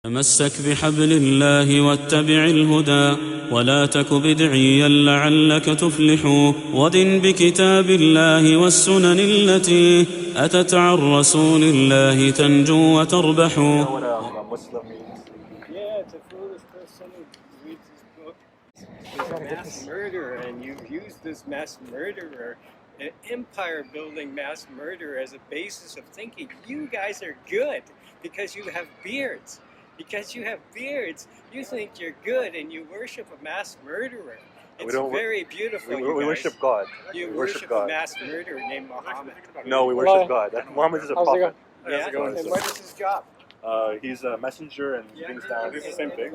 تمسك بحبل الله واتبع الهدى ولا تك بدعيا لعلك تفلح ودن بكتاب الله والسنن التي أتت عن رسول الله تنجو وتربح. Yeah, it's a foolish person who reads this book. He's a mass murderer, and you've used this mass murderer, an empire-building mass murderer, as a basis of thinking you guys are good because you have beards. Because you have beards, you think you're good, and you worship a mass murderer. It's very beautiful. We worship God. You worship a mass murderer named Muhammad. No, we worship God. Muhammad is a prophet. Yeah, and what is his job? He's a messenger and brings down. It's the same thing.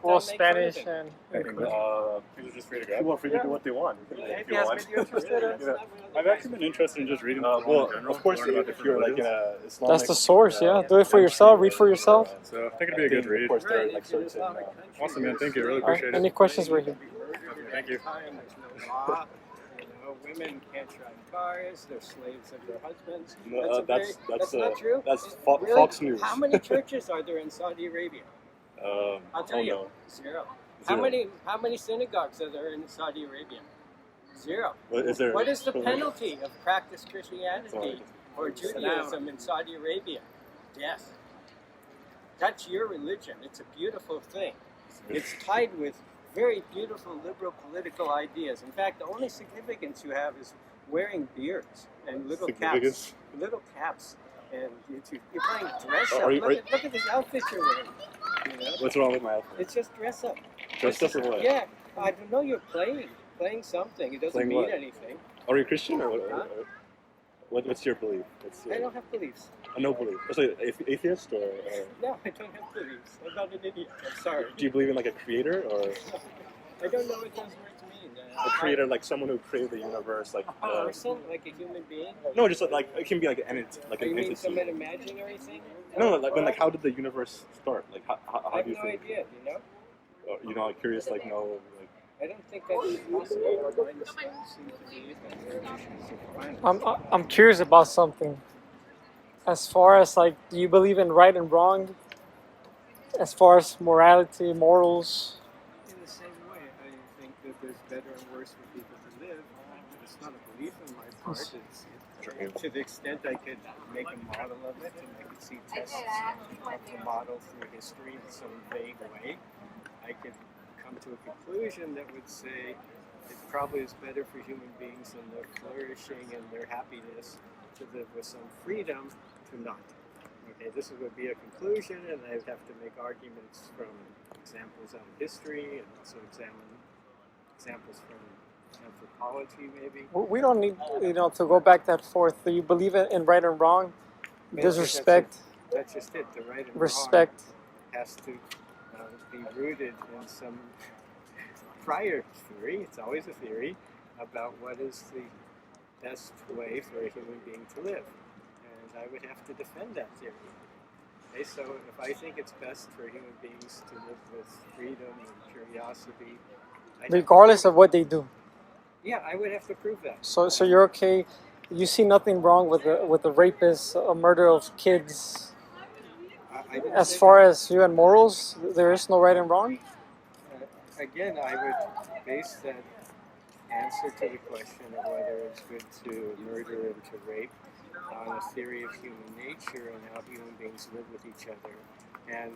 Well, Spanish and People are just free to grab. People are free to do what they want. If you has want. made you interested in? I've actually been interested in just reading the Quran Well, in general. of course, learn about if different you're like in religions. a Islamic, That's the source, yeah. Do it for yourself, read for yourself. So I think it'd be a good read. Of course, there are like certain. Awesome, man. Thank you. Really All right, appreciate any it. questions right here? Thank you. There's no law. Women can't drive cars. They're slaves of their husbands. No, That's not true. That's Really? Fox News. How many churches are there in Saudi Arabia? I'll tell you. No. Zero. Zero. How many synagogues are there in Saudi Arabia? Zero. What What is the penalty of practice Christianity or Judaism in Saudi Arabia? Yes. That's your religion. It's a beautiful thing. It's tied with very beautiful liberal political ideas. In fact, the only significance you have is wearing beards and little caps. Little caps. And you're playing dress up. Look at this outfit you're wearing. You know? What's wrong with my outfit? It's just dress up. Dressed up or what? Yeah. I don't know, you're playing something. It doesn't Playing mean what? anything. Are you Christian or what? Huh? What's your belief? I don't have beliefs. No belief. So, atheist or? No, I don't have beliefs. I'm not an idiot. I'm sorry. Do you believe in like a creator or I don't know what those words mean. a creator, like someone who created the universe, like? A person, like a human being? No, just like it can be like an entity, like You an mean entity. some imaginary thing? No, like how did the universe start? Like how I have do you no think? idea, you know? You know, like curious, like no, like. I don't think that's possible. Our minds seem to be issues of finance. I'm curious about something. As far as like, do you believe in right and wrong? As far as morality, morals. In the same way, I think that there's better and worse for people to live. It's not a belief on my part. To the extent I could make a model of it, and I could see tests of the model through history in some vague way, I could come to a conclusion that would say it probably is better for human beings in their flourishing and their happiness to live with some freedom to not. Okay, this would be a conclusion, and I would have to make arguments from examples out of history and also examine examples from anthropology, maybe. We don't need, to go back that forth. Do you believe in right and wrong? There's respect. That's just it. The right and Respect. wrong has to be rooted in some prior theory. It's always a theory about what is the best way for a human being to live. And I would have to defend that theory. Okay, so if I think it's best for human beings to live with freedom and curiosity, Regardless of what they do. yeah, I would have to prove that. So you're okay. You see nothing wrong with the rapist, a murder of kids. I didn't As say far that. as you and morals, there is no right and wrong. Again, I would base that answer to the question of whether it's good to murder and to rape on a theory of human nature and how human beings live with each other. And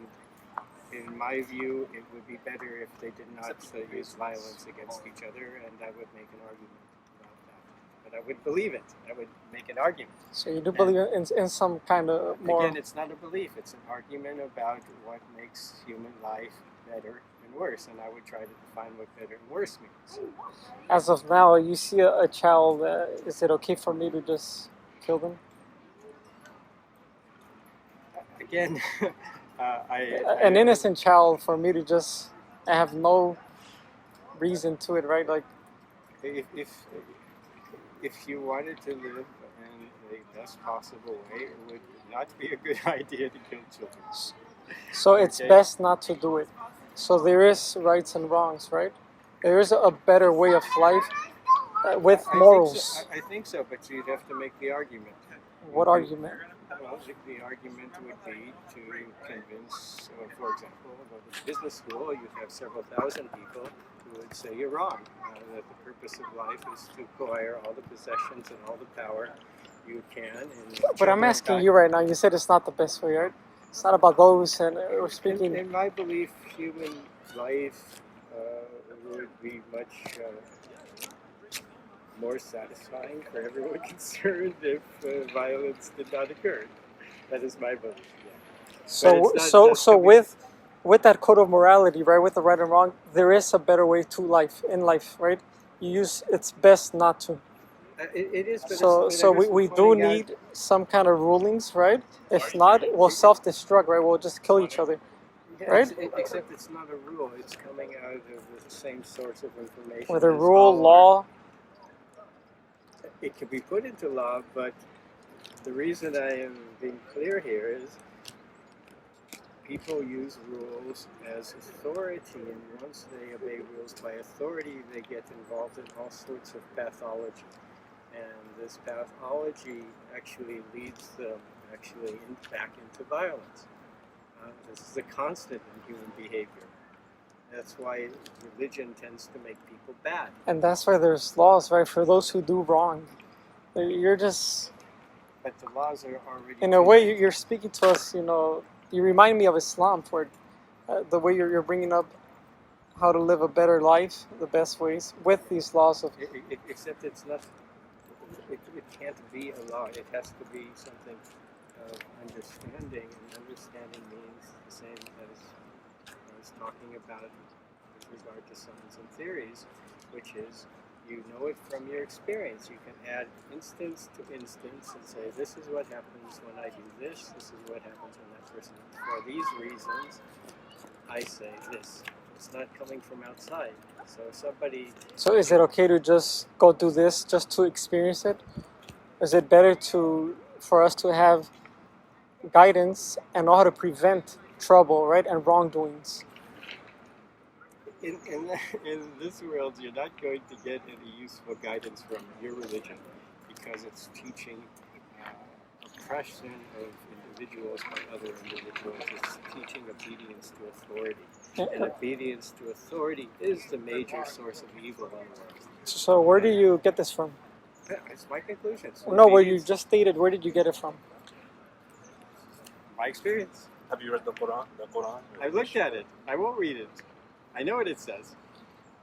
in my view, it would be better if they did not use violence against each other, and I would make an argument about that. But I would believe it. I would make an argument. So you do believe in some kind of more. Again, it's not a belief. It's an argument about what makes human life better and worse, and I would try to define what better and worse means. As of now, you see a child. Is it okay for me to just kill them? Again, An innocent child, for me to just, I have no reason to it, right? Like, if you wanted to live in the best possible way, it would not be a good idea to kill children. so it's Okay. best not to do it. So there is rights and wrongs, right? There is a better way of life with morals. I think so, but you'd have to make the argument. What argument? Well, the argument would be to convince, for example, go to business school, you have several thousand people who would say you're wrong, that the purpose of life is to acquire all the possessions and all the power you can. And But I'm asking you right now. You said it's not the best way, right? It's not about those, and we're speaking. In my belief, human life would be much more satisfying for everyone concerned if violence did not occur. That is my belief. So with that code of morality, right, with the right and wrong, there is a better way to life in life, right? You use it's best not to. It is. But So we do need some kind of rulings, right? If not, we'll self-destruct, right? We'll just kill each other, right? Except it's not a rule. It's coming out of the same source of information. With a rule, law. It can be put into law, but the reason I am being clear here is people use rules as authority, and once they obey rules by authority, they get involved in all sorts of pathology. And this pathology actually leads them back into violence. This is a constant in human behavior. That's why religion tends to make people bad. And that's why there's laws, right, for those who do wrong. You're just... But the laws are already... In a way, you're speaking to us, you know, you remind me of Islam for the way you're bringing up how to live a better life, the best ways, with these laws of... Except it's not... It can't be a law. It has to be something of understanding, and understanding means the same as I was talking about with regard to science and theories, which is you know it from your experience. You can add instance to instance and say, this is what happens when I do this, this is what happens when that person does. For these reasons, I say this. It's not coming from outside. So somebody... So is it okay to just go do this just to experience it? Is it better for us to have guidance and know how to prevent trouble, right, and wrongdoings? In this world, you're not going to get any useful guidance from your religion because it's teaching oppression of individuals by other individuals. It's teaching obedience to authority. And obedience to authority is the major source of evil in the world. So where do you get this from? It's my conclusion. No, where you just stated, where did you get it from? My experience. Have you read the Quran? I've looked at it. I won't read it. I know what it says.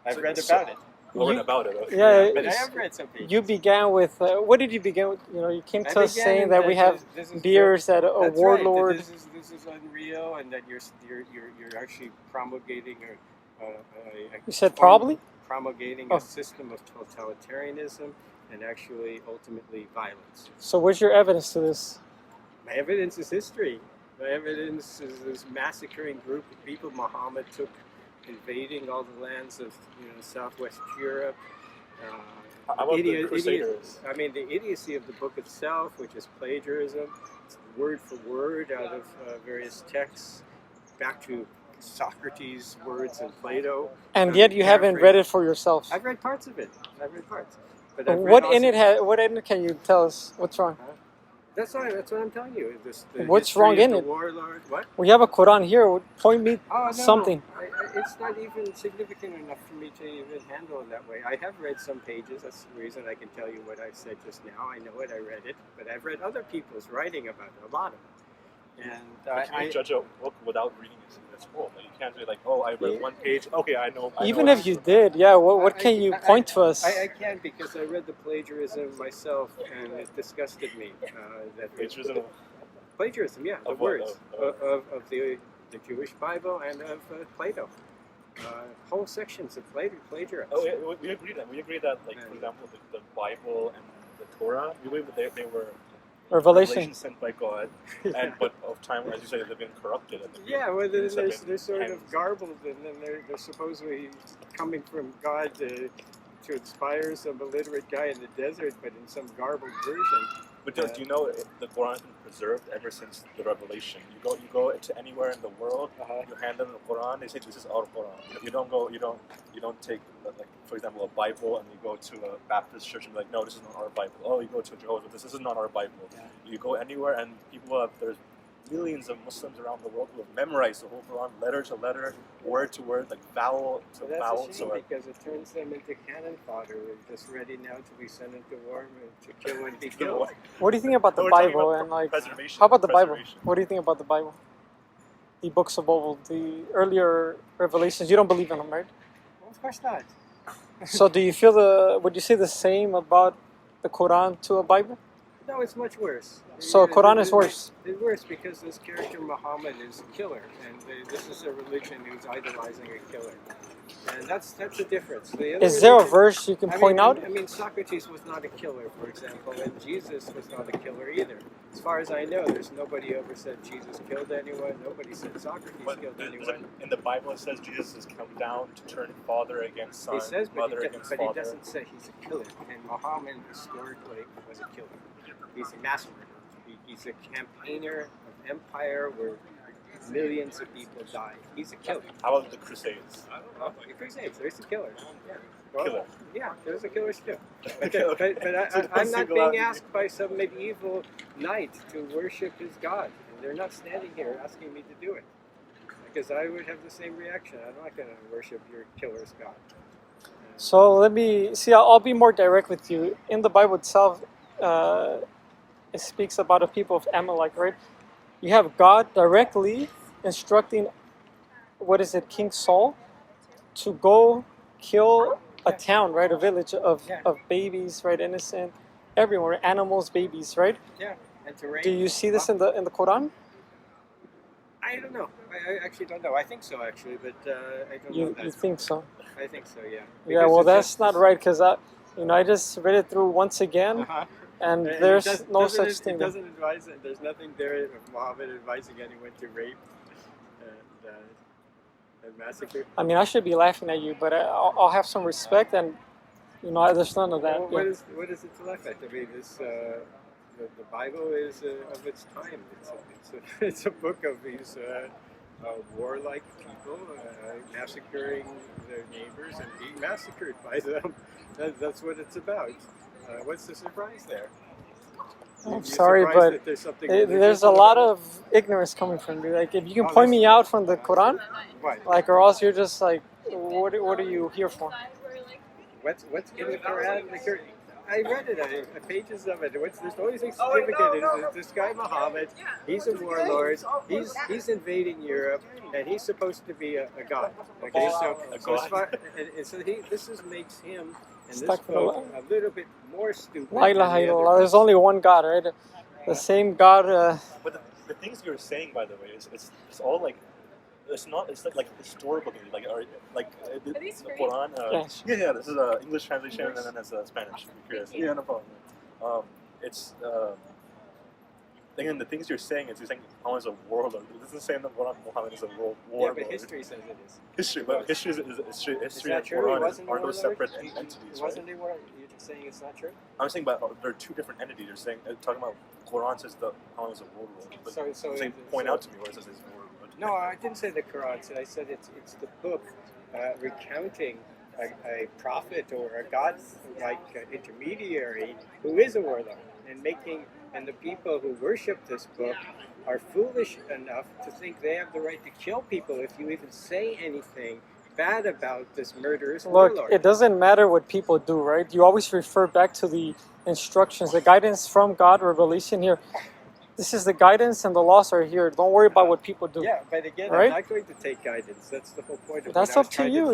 I've read about it. Read about it. Okay. Yeah, but I have read some pages. You began with, what did you begin with? You know, you came to us saying that we have beers that a That's warlord... Right. This is unreal, and that you're actually promulgating You said probably? Promulgating a system of totalitarianism and actually ultimately violence. So where's your evidence to this? My evidence is history. My evidence is this massacring group of people Muhammad took, invading all the lands of Southwest Europe. How about the Crusaders? The idiocy of the book itself, which is plagiarism, it's word for word out of various texts, back to Socrates' words and Plato. And yet you haven't read it for yourself. I've read parts of it. But what in it can you tell us? What's wrong? That's what I'm telling you. What's wrong in it? Warlord, what? We have a Quran here. Point me something. It's not even significant enough for me to even handle it that way. I have read some pages. That's the reason I can tell you what I said just now. I know it. I read it. But I've read other people's writing about it, a lot of it. And can you judge a book without reading it in school? You can't be like, oh, I read one page. Okay, I know. Even if you did, yeah. What can you point to us? I can, because I read the plagiarism myself, and it disgusted me. That plagiarism? Plagiarism, yeah. The words of the Jewish Bible and of Plato. Whole sections of plagiarism. Oh, we agree that. We agree that, like, for example, the Bible and the Torah, we believe that they were Revelation sent by God, but of time, as you say, they've been corrupted. Yeah, well, they're sort of garbled, and then they're supposedly coming from God to inspire some illiterate guy in the desert, but in some garbled version. But do you know the Quran has been preserved ever since the revelation? You go to anywhere in the world, you hand them the Quran, they say this is our Quran. You don't take, like, for example, a Bible and you go to a Baptist church and be like, no, this is not our Bible. Oh, you go to a Jehovah's, this is not our Bible. Yeah. You go anywhere and there's millions of Muslims around the world who have memorized the whole Quran, letter to letter, word to word, like vowel to So that's vowel. a shame because it turns them into cannon fodder. We're just ready now to be sent into war to kill and be killed. What do you think about the No, we're talking Bible about and like? preservation. How about the Bible? Preservation. What do you think about the Bible? The books of old, the earlier revelations. You don't believe in them, right? Well, of course not. So do you feel would you say the same about the Quran to a Bible? No, it's much worse. So Quran is worse. It's worse because this character Muhammad is a killer, and this is a religion who's idolizing a killer, and that's the difference. The other Is there a religion- verse you can point out? I mean, Socrates was not a killer, for example, and Jesus was not a killer either. As far as I know, there's nobody ever said Jesus killed anyone. Nobody said Socrates But killed anyone. in the Bible it says Jesus has come down to turn father against son, He says, mother against but father. he doesn't say he's a killer. And Muhammad historically was a killer. He's a massacre. He's a campaigner of empire where millions of people died. He's a killer. How about the Crusades? The Crusades, there's a killer. Yeah. Well, Killer. Yeah, there's a killer still. But, Okay. but I'm not being asked by some medieval knight to worship his god. And they're not standing here asking me to do it. Because I would have the same reaction. I'm not going to worship your killer's god. So let me see. I'll be more direct with you. In the Bible itself, it speaks about a people of Amalek, right? You have God directly instructing, King Saul, to go kill a town, right? A village of babies, right? Innocent, everyone, animals, babies, right? Yeah. And to rape. Do you see this in the Quran? I don't know. I actually don't know. I think so, actually, but I don't know that. You think so? I think so, yeah. Yeah. Well, that's not right because I just read it through once again. And there's no such thing. It doesn't advise. There's nothing there of Muhammad advising anyone to rape and massacre. I mean, I should be laughing at you, but I'll have some respect, and there's none of that. Well, what is it to laugh at? I mean, the Bible is of its time. It's a book of these warlike people massacring their neighbors and being massacred by them. That's what it's about. What's the surprise there? I'm sorry, but there's a lot of ignorance coming from you. Like, if you can point me out from the Quran, like, or else you're just like, what are you here for? What's in the Quran? I read it, pages of it. There's always a significant. This guy Muhammad, he's a warlord. He's invading Europe, and he's supposed to be a god. Okay, so this makes him and this book a little bit more stupid. La ilaha illallah. There's only one God, right? The same God. But the things you're saying, by the way, it's all like. It's like historical things, like the Quran. Yeah. This is an English translation, and then there's a Spanish. If you're curious. Yeah, no problem. Again, the things you're saying is you're saying Muhammad is a warlord. This is saying that Muhammad is a world warlord. Yeah, but history says it is. History and true? Quran are no separate entities. Wasn't it? You're saying it's not true? I'm saying, but there are two different entities. You're saying talking about Quran says that Muhammad is a warlord. But point out to me where it says he's a warlord. No, I didn't say the Quran. I said it's the book recounting a prophet or a god-like intermediary who is a warlord and the people who worship this book are foolish enough to think they have the right to kill people if you even say anything bad about this murderous warlord. Look, it doesn't matter what people do, right? You always refer back to the instructions, the guidance from God, revelation here. This is the guidance and the laws are here. Don't worry about what people do. Yeah, but again, right? I'm not going to take guidance. That's the whole point of it. That's up to you,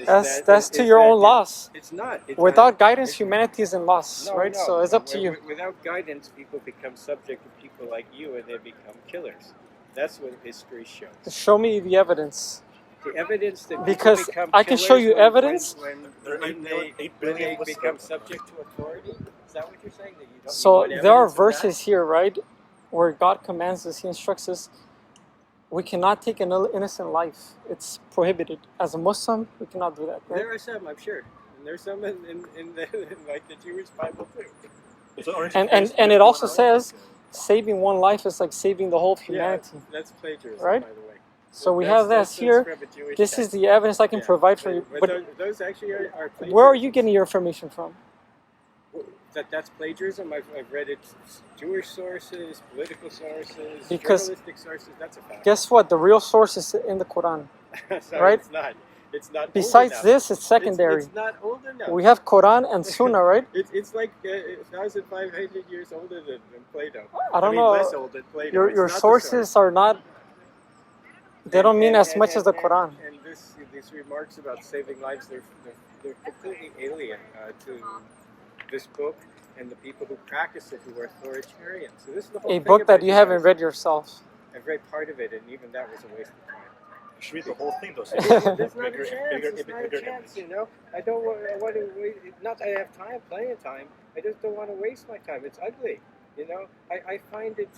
That's to your own loss. It's not. Without guidance, humanity is in loss, right? No. So it's up to you. Without guidance, people become subject to people like you, and they become killers. That's what history shows. Show me the evidence. The evidence that because become I can show you evidence. When they become subject to authority. Is that what you're saying? That you don't so there are verses here, right, where God commands us, He instructs us. We cannot take an innocent life. It's prohibited. As a Muslim, we cannot do that. Right? There are some, I'm sure. And there's some in the Jewish Bible too. So aren't And you and curious and what it also Quran says saving one life is like saving the whole of Yeah, humanity. that's plagiarism, Right? by the way. So we That's- have that's- this that's here. from a Jewish This is text. the evidence I can Yeah, provide for you. But But those actually are plagiarism. where are you getting your information from? That's plagiarism. I've read it, Jewish sources, political sources, Because- journalistic sources. That's a fact. Guess what? The real source is in the Quran. Sorry, right? It's not. It's not. old Besides enough. this, it's secondary. It's not old enough. We have Quran and Sunnah, right? It's like 1,500 years older than Plato. I don't mean, know. less old than Plato. Your It's your not the sources source. are not. They don't mean as much as the And- Quran. And these remarks about saving lives, they're completely alien to this book and the people who practice it, who are authoritarian. So this is the whole A thing book that about you haven't guys. read yourself. I've read part of it, and even that was a waste of time. You should read the whole thing though. So There's not bigger, a chance. bigger, There's not a bigger chance. image. You know, I don't want to. Not that I have time, plenty of time. I just don't want to waste my time. It's ugly. You know, I find it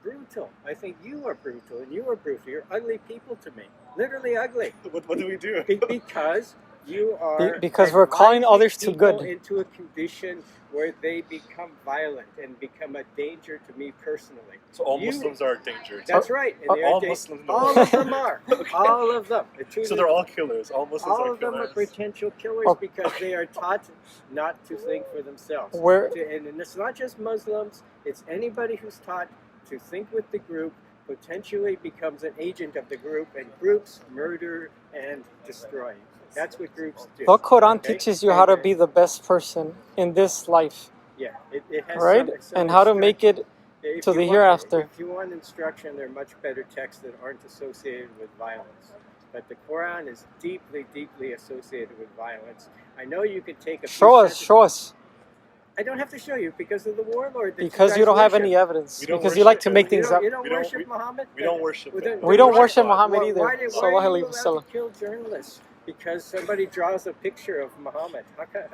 brutal. I think you are brutal, and you are brutal. You're ugly people to me. Literally ugly. What do we do? Because you are Because we're calling advising others to people good. into a condition where they become violent and become a danger to me personally. So all You- Muslims are a danger. That's right. And they are all da- Muslims know all that. of them are. All of them. So they're all killers. All Muslims all are of them are killers. potential killers Oh. because they are taught not to think for themselves. Where And it's not just Muslims, it's anybody who's taught to think with the group, potentially becomes an agent of the group, and groups murder and destroy. That's what groups do. the Quran okay? teaches you how to And, be the best person in this life, Yeah, it has right? some And how to make it. If to you the want- hereafter. If you want instruction, there are much better texts that aren't associated with violence. But the Quran is deeply, deeply associated with violence. I know you could take a few Show us, sentences- show us. I don't have to show you because of the warlord. that Because you guys don't have worship. any evidence. We don't Because you like worship to him. make You things don't, up. you don't We don't- worship Muhammad? We don't worship Well, him. We don't why- worship Muhammad why- either. Why are you Sallallahu alayhi allowed wasallam. to kill journalists? Because somebody draws a picture of Muhammad.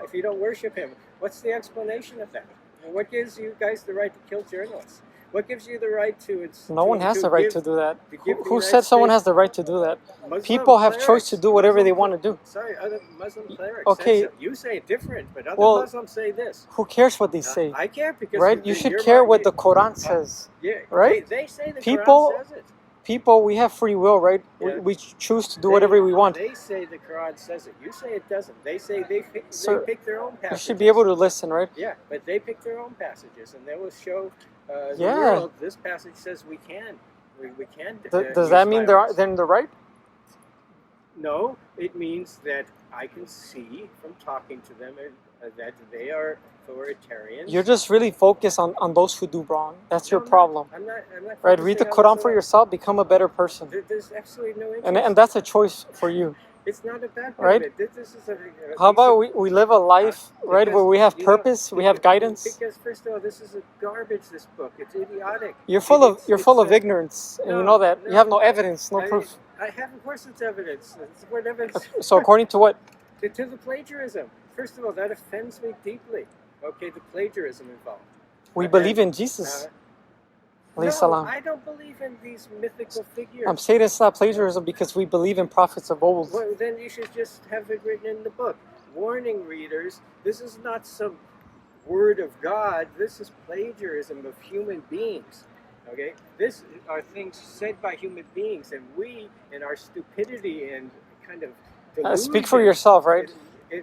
If you don't worship him, what's the explanation of that? What gives you guys the right to kill journalists? What gives you the right to? No one has the right to do that. to give Who, the who United said someone States- has the right to do that? Muslim People have choice to clerics, do whatever they Muslim want to do. Sorry, other Muslim clerics. Okay. said so. You say it different, but other Well, Muslims say this. Who cares what they say? I care because Right? You should you're care my- what the Quran says. Yeah, right? They say the People- Quran says it. People, we have free will, right? Yeah. We choose to do whatever we want. They say the Quran says it. You say it doesn't. They say they pick their own You passages. should be able to listen, right? Yeah, but they pick their own passages, and they will show the Yeah. world. This passage says we can. We can. Does use that mean violence. they're in the right? No, it means that I can see from talking to them that they are authoritarians. You're just really focused on those who do wrong. That's your No, problem. I'm not Right? Read the focusing on Quran this for at all. yourself, become a better person. There's absolutely no interest. And that's a choice for you. It's not a bad part Right? of it. This is a How about we live a life, right, where we have you know, purpose, we have guidance? Because first of all, this is a garbage. This book, it's idiotic. You're full of It's, ignorance, and you no, know that. You have no no, evidence, no proof. I have, of course, it's evidence. It's what evidence. So according to what? to the plagiarism. First of all, that offends me deeply. Okay, the plagiarism involved. We believe in Jesus. Alayhi No, salam. I don't believe in these mythical figures. I'm saying it's not plagiarism because we believe in prophets of old. Well, then you should just have it written in the book. Warning readers, this is not some word of God. This is plagiarism of human beings. Okay? This are things said by human beings, and we, in our stupidity and kind of delusion, Speak for yourself, right?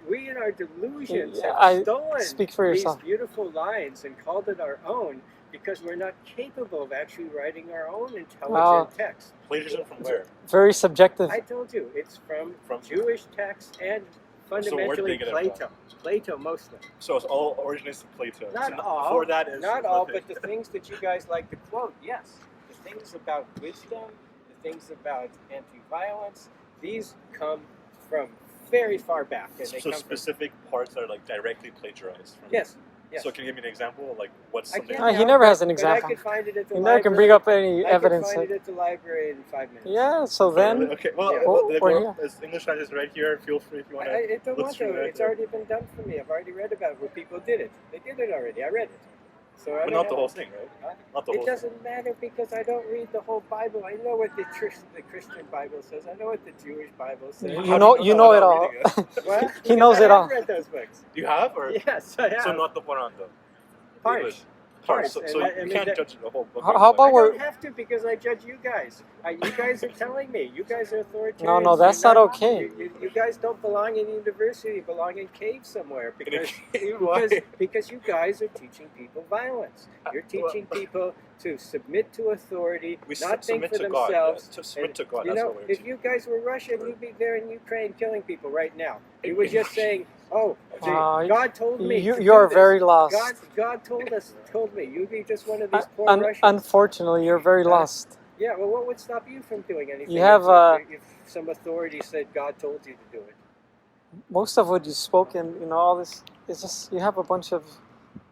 we in our delusions Yeah, have stolen speak for yourself. these beautiful lines and called it our own because we're not capable of actually writing our own intelligent text. Plagiarism from where? Very subjective. I told you, it's from From- Jewish texts and where did fundamentally they get it Plato. from? Plato mostly. So it's all originates from Plato. Not So all. Before that is Not all, nothing. but the things that you guys like to quote, yes. The things about wisdom, the things about anti-violence, these come from very far back. And they So come specific parts are like directly plagiarized from. Yes. Yes. So can you give me an example of like what's I something? can't He now, never has an but example. I could find it at the You never can library. bring up any evidence. I could find it at the library in 5 minutes. Yeah, so Oh, then, really? Okay. Well, Yeah. Well, there's English translation right here. Feel free if you want I to. don't look want through to. it. It's already been done for me. I've already read about it where people did it. They did it already. I read it. So I But don't not the have- whole thing, right? Huh? Not the It whole doesn't matter because I don't read the whole Bible. I know what the Christian Bible says. I know what the Jewish Bible says. you How know do you that know it without all. reading it? What? He knows Because it I all. have read those books. You have, or Yes, I have. so not the Quran though. Parts. Parts. So And you I mean, can't that- judge the whole book. How I about we're don't have to because I judge you guys. You guys are telling me. You guys are authoritarians. no, that's You're not okay. You guys don't belong in university. You belong in caves somewhere because Why? because you guys are teaching people violence. You're teaching people to submit to authority, We not think submit for to God. themselves. To submit And, to God. you That's know, what we're if teaching. you guys were Russian, you'd be there in Ukraine killing people right now. You were just saying, "Oh, God told me." to do You're this. very lost. God told me. You'd be just one of these poor Russians. Unfortunately, you're very lost. Yeah, well, what would stop you from doing anything? You have, if some authority said God told you to do it. Most of what you spoke and all this is just you have a bunch of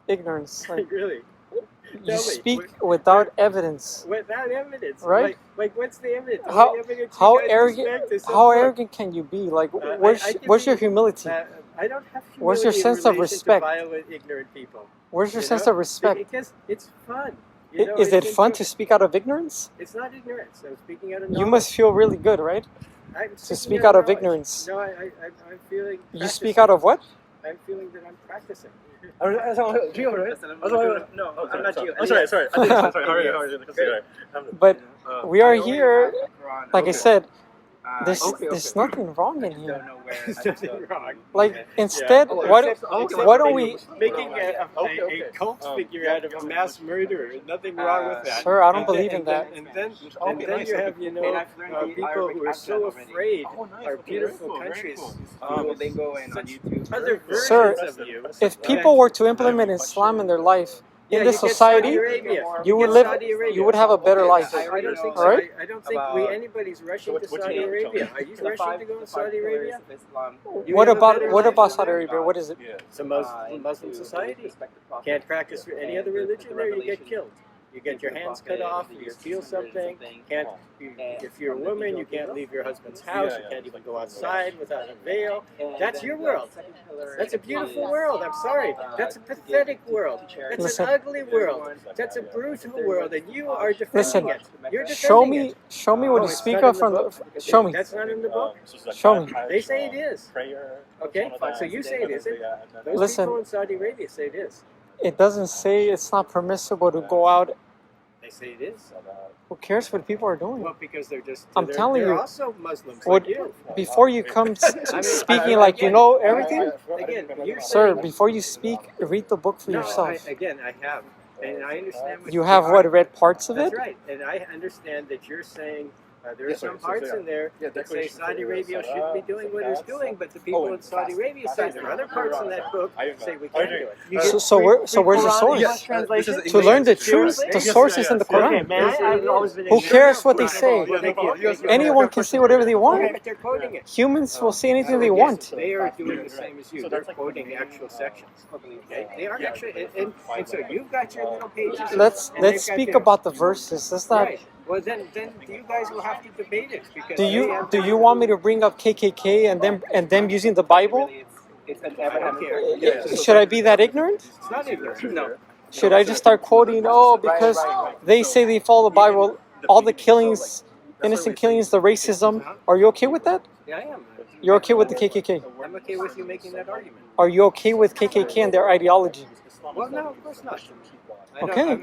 ignorance. Like Really? you Tell me, speak without evidence. Without evidence, Right? Like what's the evidence? How- What evidence How you guys arrogant? expect is some How book? arrogant can you be? Like, I where's can your be- humility? I don't have humility Where's your sense of in relation respect? to violent, ignorant people. Where's your you sense know? of respect? Because it's fun. You know, Is it it's fun to speak out of ignorance? It's not ignorance. I'm speaking out of You knowledge. must feel really good, right? I'm to speaking speak out of knowledge. ignorance. No, I'm feeling. You speak practicing. out of what? I'm feeling that I'm practicing. No, I'm not you. I'm sorry. Sorry. How are you? But Uh, we are here, like I Okay. said, there's Okay. nothing wrong in here. There's nothing wrong. Like, instead, Oh, why Except don't we... making Okay. a cult figure out of a mass murderer? Nothing wrong with that. Sir, I don't And believe then- in that. And then Okay, you nice. have people who are so afraid. Our beautiful countries. Duolingo and on YouTube. Other versions Sir, of you. If people were to implement Islam in their life, in this you get society, Saudi Arabia. you would get live, Saudi Arabia. you would have a better life. I don't think All right? I don't think anybody's rushing to what do you Saudi know, Arabia. John? Are you rushing to go to Saudi Arabia? You What have a better about life Saudi than Arabia? What is it? Yeah. It's a Muslim society. Can't practice any other religion there, you get killed. You get your hands cut off, you steal something. If you're a woman, you can't leave your husband's house, you can't even go outside without a veil. That's your world. That's a beautiful world, I'm sorry. That's a pathetic world. That's Listen. an ugly world. That's a brutal world, and you are Listen. defending it. You're Show defending me, it. show me what Oh, you it's speak not of in from the the... book? Show me. That's not in the book? Show me. They say it is. Prayer. Okay, so you say it isn't. Those Listen. people in Saudi Arabia say it is. It doesn't say it's not permissible to go out. They say it is. Who cares what people are doing? Well, because they're just. I'm telling they're you, also Muslims What, like you. before you come mean, speaking like you know everything, Again, you're sir, saying, before you speak, read the book for no, yourself. I have, and I understand. What You have what, read parts of That's it? right, and I understand that you're saying. There are Yes, some sir. parts So, in there yeah, that say declaration Saudi for Arabia the shouldn't be doing what it's doing, but the people in Saudi Arabia say there are other parts in that book that say we can't do it. So where's the source? translation? To learn the truth, the source is in the Quran. Who cares what they say? Anyone can say whatever they want. But they're quoting it. Humans will say anything they want. They are doing the same as you. They're quoting actual sections. Okay? They are actually, and so you've got your little pages. Let's and they've got speak theirs. about the verses. Let's not. Right. Well, then you guys will have to debate it because Do you want me to bring up KKK and them using the Bible? It's an I don't Abraham. care. Should I be that ignorant? It's not ignorant. No. Should I just start quoting? Oh, because they say they follow the Bible, all the killings, innocent killings, the racism. Are you okay with that? Yeah, I am. You're okay with the KKK? I'm okay with you making that argument. Are you okay with KKK and their ideology? Well, no, of course not. Okay. I'm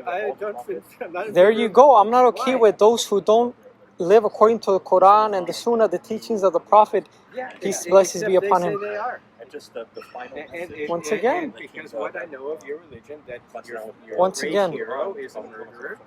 not in There favor you of- go. I'm not okay Why? with those who don't live according to the Quran and the Sunnah, the teachings of the Prophet. Yeah, Peace, except blessings be upon they him. Say they are. And just the final. Once again. and because what I know of your religion, that your Once great again. hero is a murderer.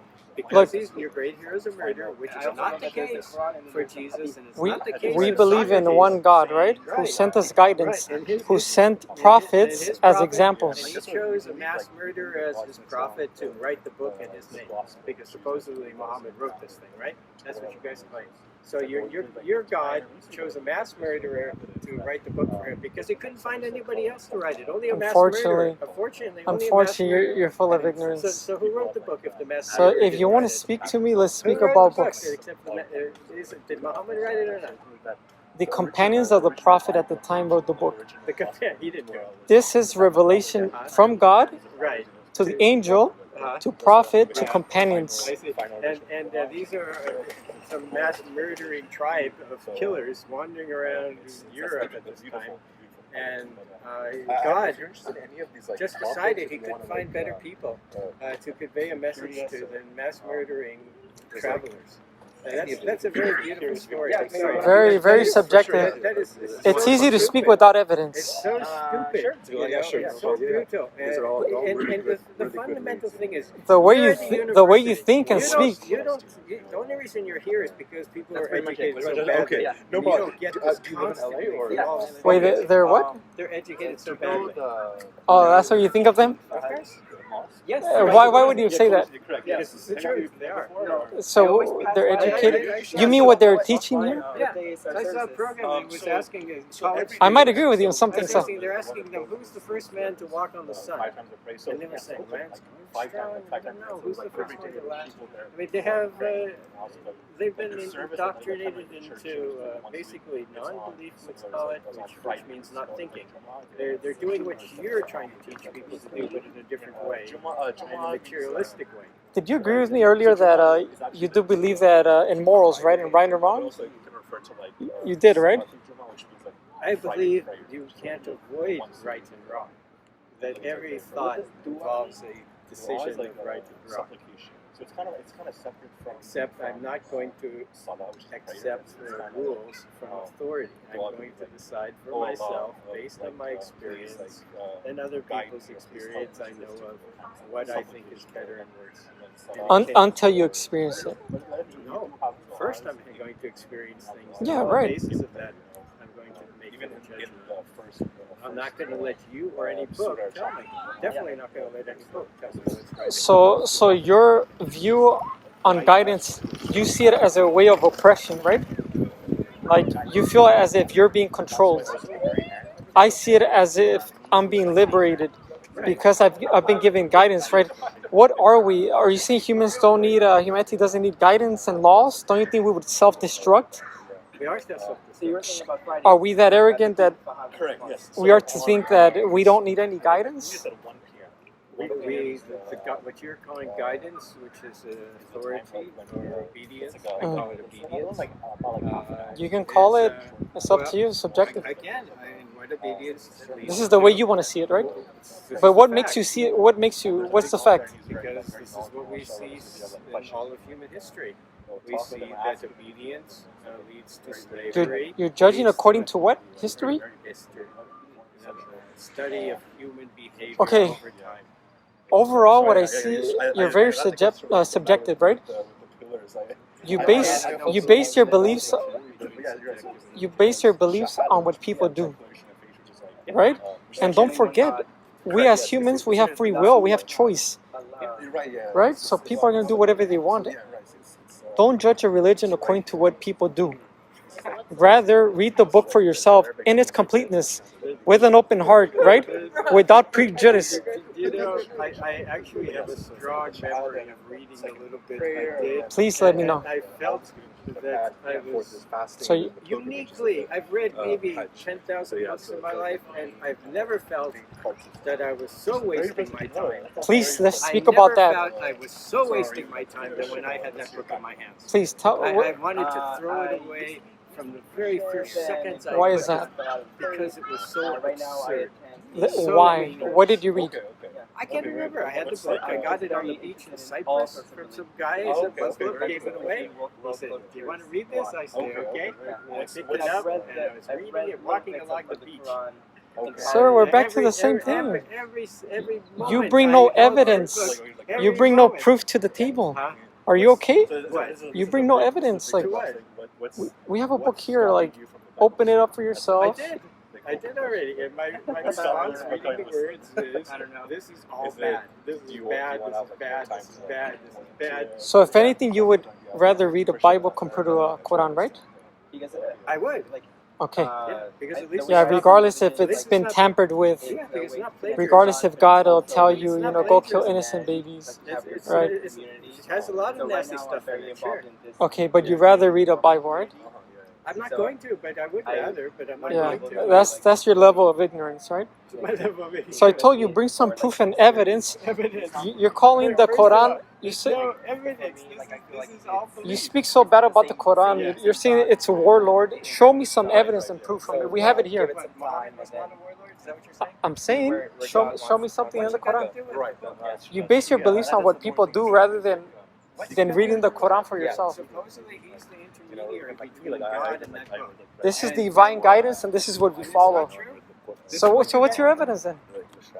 Look. Because your great hero is a murderer, which is not the case for Jesus, and it's We not the case we for believe in Socrates. one God, right? Who Right. sent us guidance, Right, and his- who his- sent and prophets his as prophet- examples. And he chose a mass murderer as his prophet to write the book in his name, because supposedly Muhammad wrote this thing, right? That's what you guys claim. So your God chose a mass murderer to write the book for him because he couldn't find anybody else to write it. Only a mass murderer. Unfortunately, only a mass murderer. You're full of So, ignorance. so who wrote the book if the mass So murderer if didn't you want write to it? speak to me, let's speak Who wrote about the book, books. except for did Muhammad write it or not? The companions of the Prophet at the time wrote the book. He didn't do it. This is revelation from God Right. to the angel, to prophet, to companions. I see. And these are some mass murdering tribe of killers wandering around Europe at this time. And God God just decided he could find better people to convey a message to than mass murdering travelers. And that's a very beautiful story. Very, very subjective. It's so easy to speak stupid. without It's evidence. so stupid. Sure. Yeah, sure. It's so brutal. These are all And really the really good fundamental reads. thing is The way you're you at the the way you university. think and You speak. the only reason you're here is because people are pretty much it. educated so Okay, badly. no And you problem. don't get Do this you live in LA constantly. or? They all Wait, focus. they're what? They're educated so badly. Oh, that's what you think of them? Of course. Yes. Why would you say that? Yes, it's the truth. They are. So they're educated. You mean what they're teaching here? Yeah. So I saw a program that was asking college I might students- agree with you on something. So They're asking them, who's the first man to walk on the sun? 5 times the price. So And they were saying, Lance Armstrong, I don't know, who's the like first one to last? people there. I mean, they have, they've been But the service indoctrinated that they have into basically non-belief, let's call it, which means not thinking. They're doing what you're trying to teach people to do, but in a different way, in a materialistic way. did you agree with me earlier that you do believe that in morals, right, and right and wrong? You did, right? I believe you can't avoid right and wrong. That every thought involves a decision of right and wrong. So it's kind of separate from. Except I'm not going to accept the rules from authority. I'm going to decide for myself, based on my experience and other people's experience I know of, what I think is better and worse. Until you experience it. No, first I'm going to experience things. Yeah, On the right. basis of that, I'm going to make a judgment. I'm not going to let you or any book tell me. Definitely not going to let any book tell me what's right. So your view on guidance, you see it as a way of oppression, right? Like you feel as if you're being controlled. I see it as if I'm being liberated because I've been given guidance, right? What are we? Are you saying humans don't need humanity doesn't need guidance and laws? Don't you think we would self-destruct? We are still so Are we that arrogant that Correct. Yes. we are to think that we don't need any guidance? what you're calling guidance, which is authority or obedience, I call it obedience. You can call It's, it. It's up to you. Subjective. I can. What obedience leads This is the way to- you want to see it, right? This is But what the makes fact. you see it? What makes you? What's the fact? Because this is what we see in all of human history. We see that obedience leads to slavery. You're judging leads according to what? History? history. The study of human behavior Okay. over time. Overall, what I see, you're very subjective, right? You base your beliefs. You base your beliefs on what people do, right? And don't forget, we as humans, we have free will, we have choice, right? So people are going to do whatever they want. Don't judge a religion according to what people do. Rather, read the book for yourself in its completeness, with an open heart, right? Without prejudice. You know, I actually have a strong memory of reading a little bit. I did. Please let me know. And I felt that I was So you, uniquely, I've read maybe 10,000 books in my life, and I've never felt that I was so wasting my time. please, let's speak I about never that. felt I was so wasting my time than when I had that book in my hands. Please tell. I wanted to throw it away from the very first seconds I Why put is that? it, because it was so absurd. Why? What did you read? I can't remember. I had the book. I got it on the beach in Cyprus from some guy. He said, Muslim gave it away. He said, do you want to read this? I said, okay. I picked it up and I was reading it, walking along the beach. Sir, we're back to the same thing. Every You moment bring I no held that evidence. book, You every bring no moment. proof to the table. Huh? Are you okay? What? You bring no evidence. Like To what? we have a book here. Like open it up for I yourself. did. I did already. And my response reading the words is, this is all bad. This is bad. This is bad. This is bad. This is bad. So if anything, you would rather read a Bible compared to a Quran, right? I would. Okay. Yeah, because at least Yeah, it's not- regardless if at least it's been not- tampered with, Yeah, because it's not plagiarism. regardless if God will tell you, It's you not know, go kill plagiarism. innocent babies. It's, Right. it has a lot of nasty stuff in it, sure. Okay, but you'd rather read a Bible, right? I'm not So, going to, but I would rather. But I'm not Yeah, going to. that's your level of ignorance, right? My level of So I ignorance. told you, bring some proof and evidence. Evidence. You're calling the First of all, Quran. You there's say no evidence. This is all you belief. speak so bad about the Quran. You're saying it's a warlord. Show me some evidence and proof from it. We have it here. Give it some time, and then. Is that what you're saying? I'm saying, Where show God me wants- something in the What's that Quran. to do with Right. the book? You base your beliefs on what people do rather than reading the Quran for Yeah. yourself. Supposedly he's the intermediary between God and that book. This is divine guidance, and this is what we follow. Is this not true? So what's your evidence then?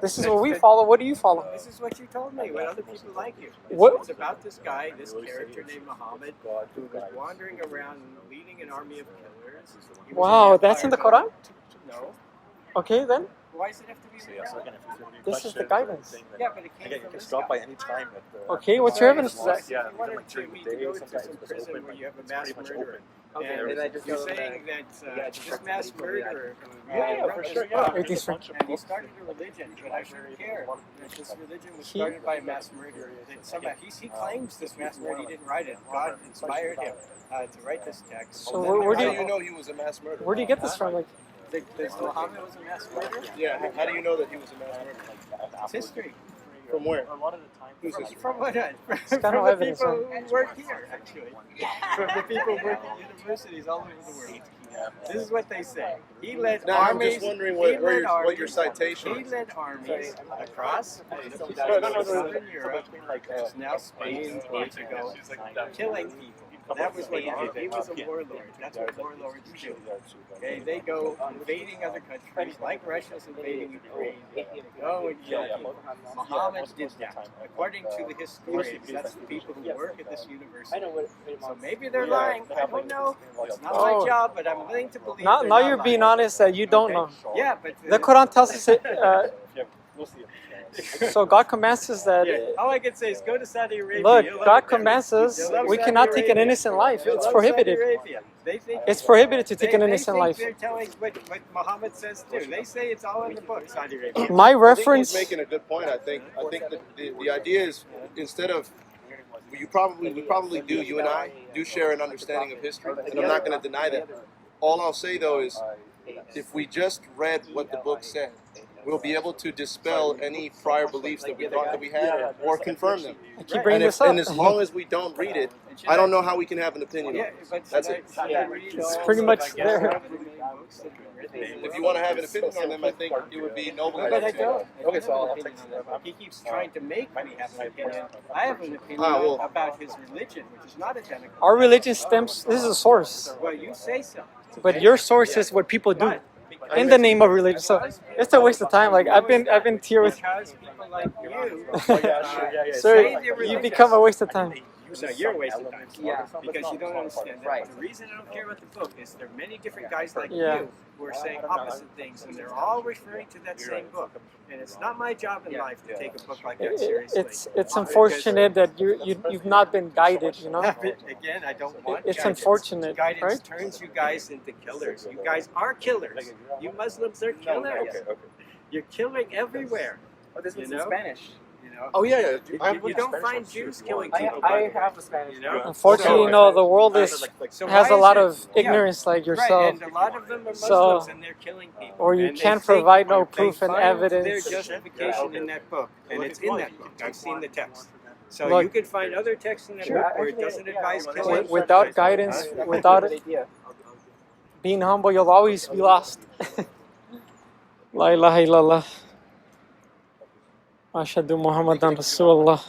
This is what we follow. What do you follow? This is what you told me. What other people like you. What- It's about this guy, this character named Muhammad, who was wandering around leading an army of killers. He was Wow, an that's in the empire- Quran? No. Okay, then. Why does it have to be in So the yeah, so Quran? again, if you have any This is the questions or guidance. anything, then Yeah, but it came again, you from can this stop guy. by any time. At the, Okay, what's your evidence for that? If Yeah, you wanted like to, during we the could day, go to sometimes some it's prison open, where you have a it's mass pretty much murderer. open. Okay, And and I just you're tell them saying that. that this mass murderer Yeah, wrote for this sure. book, Yeah, Everything's there's a bunch of and he books. started a religion, but I shouldn't care that this religion was He- started by a mass murderer. That somehow he claims this mass murderer, he didn't write it. God inspired him to write this text. So And then where do there's you a- know he was a mass murderer? Where do you get this from? Like, This Muhammad was a mass murderer? Yeah, how do you know that he was a mass murderer? It's history. From where? A lot of the time, From what? From kind of the evidence, people who work here, actually. From the people who work at universities all over the world. This is what they say. He led Now, I'm armies. just wondering he what led your armies- citation He is. led armies across No. Southern Europe, which is now Spain, Portugal, killing people. That was what he did. He was a warlord. That's what warlords do. Okay, they go invading other countries, like Russia's invading Ukraine. Go and kill people. Muhammad did that. According to the historians, that's the people who work at this university. So maybe they're lying. I don't know. It's not my Oh. job, but I'm willing to believe. now they're now not you're being lying. honest that you don't know. Yeah, but The Quran tells us it. We'll see. So God commands us that. Yeah, all I can say is go to Saudi Arabia. Look, You'll love God it there. commands us. You'll love We Saudi cannot take an Arabia. innocent life. You'll It's love prohibited. Saudi Arabia. They think It's prohibited to take an they innocent think life. They're telling what Muhammad says too. They say it's all in the book, Saudi Arabia. My I think reference. he's making a good point. I think that the idea is instead of we probably do, you and I do share an understanding of history, and I'm not going to deny that. All I'll say though is if we just read what the book said, we'll be able to dispel any prior beliefs that we thought that we had or confirm them. I keep bringing And, this up. and as long as we don't read it, I don't know how we can have an opinion on Yeah, it. but That's should it. I read It's all pretty of, much I guess, there. however many books that are written? If you want to have an opinion on them, I think it would be noble. But I don't. Okay, so I'll have an take opinion on that. He keeps trying to make me have an opinion. I have an opinion well. about his religion, which is not identical. Our religion stems. This is a source, Well, you say so. but your source is what people do in the name of religion. So it's a waste of time. Like I've been here with. Because people like you, Sir, say they're you religious. become a waste of time. No, you're a waste of time. Yeah. Because you don't understand that. Right. The reason I don't care about the book is there are many different guys like Yeah. you who are saying opposite things, and they're all referring to that same book. And it's not my job in life to take a book like that seriously. It's unfortunate that you've not been guided. You know. Again, I don't want It's guidance. unfortunate, Guidance right? turns you guys into killers. You guys are killers. You Muslims are killers. You're killing everywhere. Oh, this You one's in know? Spanish. You know. Oh yeah, You don't find Jews killing I people. by the way. have a Spanish. You know? Unfortunately, no. The world is So has why a is lot it- of ignorance like Right, yourself. and a lot of them are So- Muslims, and they're killing people. or you And they can't think provide no they proof and find evidence. Their justification in that book, and it's in that book. I've seen the text. So Look- you can find other texts in that book where it doesn't advise killing. Without guidance, without it, idea. being humble, you'll always be lost. La ilaha illallah. Ashhadu Muhammadan Rasulullah.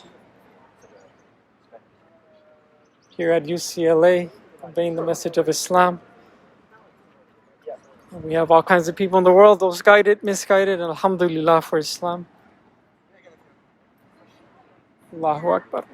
Here at UCLA, obeying the message of Islam. We have all kinds of people in the world, those guided, misguided, and alhamdulillah for Islam. Allahu Akbar.